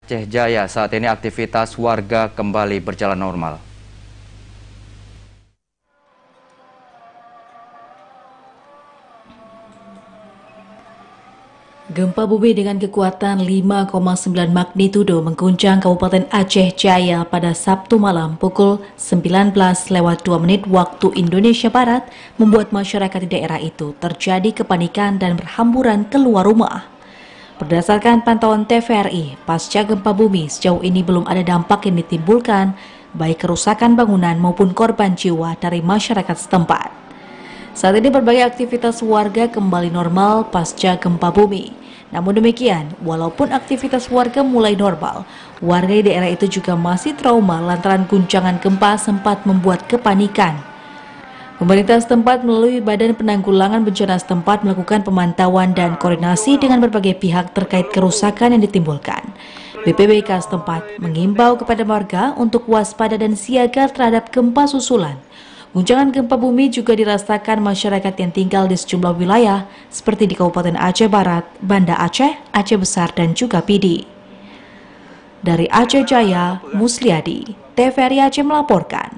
Aceh Jaya, saat ini aktivitas warga kembali berjalan normal. Gempa bumi dengan kekuatan 5,9 magnitudo mengguncang Kabupaten Aceh Jaya pada Sabtu malam pukul 19:02 waktu Indonesia Barat membuat masyarakat di daerah itu terjadi kepanikan dan berhamburan keluar rumah. Berdasarkan pantauan TVRI, pasca gempa bumi sejauh ini belum ada dampak yang ditimbulkan, baik kerusakan bangunan maupun korban jiwa dari masyarakat setempat. Saat ini berbagai aktivitas warga kembali normal pasca gempa bumi. Namun demikian, walaupun aktivitas warga mulai normal, warga di daerah itu juga masih trauma lantaran guncangan gempa sempat membuat kepanikan. Pemerintah setempat melalui Badan Penanggulangan Bencana setempat melakukan pemantauan dan koordinasi dengan berbagai pihak terkait kerusakan yang ditimbulkan. BPBK setempat mengimbau kepada warga untuk waspada dan siaga terhadap gempa susulan. Guncangan gempa bumi juga dirasakan masyarakat yang tinggal di sejumlah wilayah seperti di Kabupaten Aceh Barat, Banda Aceh, Aceh Besar, dan juga Pidi. Dari Aceh Jaya, Musliadi, TVRI Aceh melaporkan.